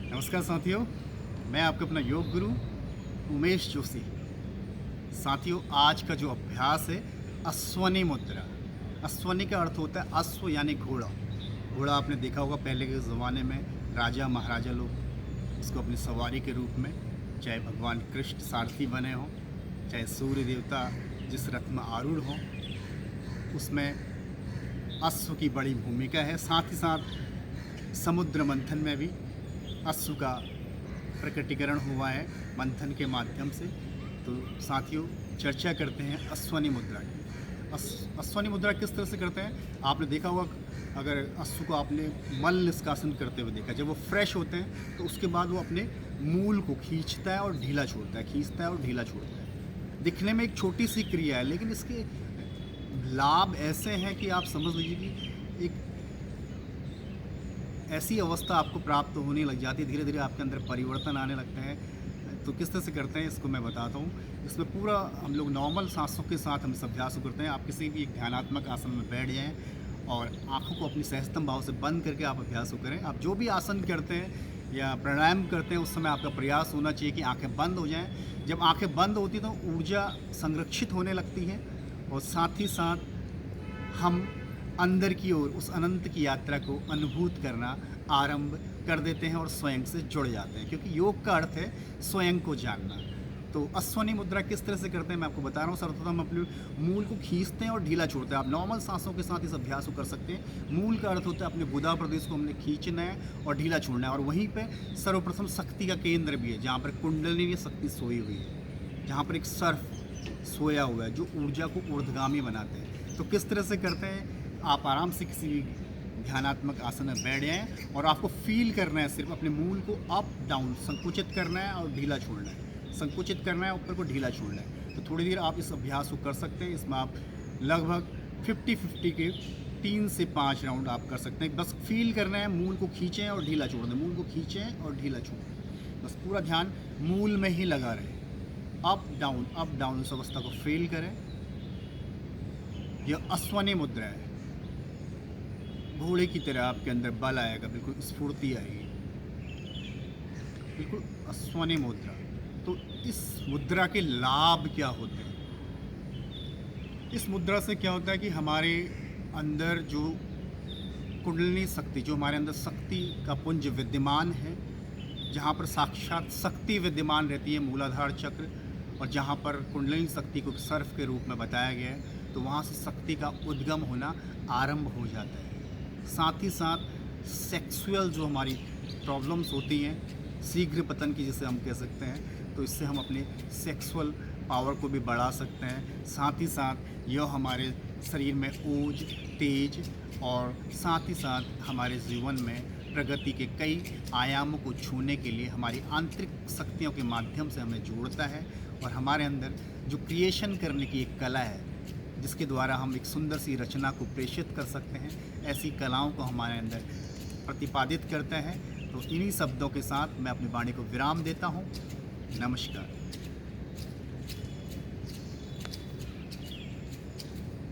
नमस्कार साथियों, मैं आपका अपना योग गुरु उमेश जोशी। साथियों, आज का जो अभ्यास है अश्वनी मुद्रा। अश्वनी का अर्थ होता है अश्व यानी घोड़ा। घोड़ा आपने देखा होगा पहले के ज़माने में राजा महाराजा लोग उसको अपनी सवारी के रूप में, चाहे भगवान कृष्ण सारथी बने हों, चाहे सूर्य देवता जिस रथ में आरूढ़ हों, उसमें अश्व की बड़ी भूमिका है। साथ ही साथ समुद्र मंथन में भी अश्व का प्रकटीकरण हुआ है मंथन के माध्यम से। तो साथियों, चर्चा करते हैं अश्वनी मुद्रा की। अश्वनी मुद्रा किस तरह से करते हैं? आपने देखा होगा, अगर अश्व को आपने मल निष्कासन करते हुए देखा, जब वो फ्रेश होते हैं तो उसके बाद वो अपने मूल को खींचता है और ढीला छोड़ता है, खींचता है और ढीला छोड़ता है। दिखने में एक छोटी सी क्रिया है, लेकिन इसके लाभ ऐसे हैं कि आप समझ लीजिए कि एक ऐसी अवस्था आपको प्राप्त होने लग जाती है, धीरे धीरे आपके अंदर परिवर्तन आने लगते हैं। तो किस तरह से करते हैं इसको मैं बताता हूँ। इसमें पूरा हम लोग नॉर्मल सांसों के साथ हम इस अभ्यास को करते हैं। आप किसी भी एक ध्यानात्मक आसन में बैठ जाएं और आँखों को अपनी सहजतम भाव से बंद करके आप अभ्यास को करें। आप जो भी आसन करते हैं या प्राणायाम करते हैं, उस समय आपका प्रयास होना चाहिए कि आँखें बंद हो जाएँ। जब आँखें बंद होती तो ऊर्जा संरक्षित होने लगती है और साथ ही साथ हम अंदर की ओर उस अनंत की यात्रा को अनुभूत करना आरंभ कर देते हैं और स्वयं से जुड़ जाते हैं, क्योंकि योग का अर्थ है स्वयं को जानना। तो अश्वनी मुद्रा किस तरह से करते हैं मैं आपको बता रहा हूँ। सर्वप्रथम हम अपने मूल को खींचते हैं और ढीला छोड़ते हैं। आप नॉर्मल सांसों के साथ इस अभ्यास को कर सकते हैं। मूल का अर्थ होता है अपने गुदा प्रदेश को हमने खींचना है और ढीला छोड़ना है, और वहीं पर सर्वप्रथम शक्ति का केंद्र भी है, जहाँ पर कुंडलिनी शक्ति सोई हुई है, जहाँ पर एक सर्फ सोया हुआ है जो ऊर्जा को ऊर्ध्वगामी बनाते हैं। तो किस तरह से करते हैं? आप आराम से किसी ध्यानात्मक आसन में बैठ जाएं और आपको फील करना है, सिर्फ अपने मूल को अप डाउन संकुचित करना है और ढीला छोड़ना है, संकुचित करना है, ऊपर को ढीला छोड़ना है। तो थोड़ी देर आप इस अभ्यास को कर सकते हैं। इसमें आप लगभग 50-50 के 3 से 5 राउंड आप कर सकते हैं। बस फील करना है, मूल को खींचें और ढीला छोड़ दें, मूल को खींचें और ढीला छोड़ दें। बस पूरा ध्यान मूल में ही लगा रहे। अप डाउन इस अवस्था को फील करें। यह अश्वनी मुद्रा है। घोड़े की तरह आपके अंदर बल आएगा, बिल्कुल स्फूर्ति आएगी, बिल्कुल अश्वनी मुद्रा। तो इस मुद्रा के लाभ क्या होते हैं? इस मुद्रा से क्या होता है कि हमारे अंदर जो कुंडलिनी शक्ति, जो हमारे अंदर शक्ति का पुंज विद्यमान है, जहाँ पर साक्षात शक्ति विद्यमान रहती है, मूलाधार चक्र, और जहाँ पर कुंडलिनी शक्ति को सर्फ के रूप में बताया गया है, तो वहाँ से शक्ति का उद्गम होना आरंभ हो जाता है। साथ ही साथ सेक्सुअल जो हमारी प्रॉब्लम्स होती हैं, शीघ्र पतन की जिसे हम कह सकते हैं, तो इससे हम अपने सेक्सुअल पावर को भी बढ़ा सकते हैं। साथ ही साथ यह हमारे शरीर में ओज, तेज और साथ ही साथ हमारे जीवन में प्रगति के कई आयामों को छूने के लिए हमारी आंतरिक शक्तियों के माध्यम से हमें जोड़ता है, और हमारे अंदर जो क्रिएशन करने की एक कला है, जिसके द्वारा हम एक सुंदर सी रचना को प्रेषित कर सकते हैं, ऐसी कलाओं को हमारे अंदर प्रतिपादित करता है। तो इन्हीं शब्दों के साथ मैं अपनी वाणी को विराम देता हूँ। नमस्कार।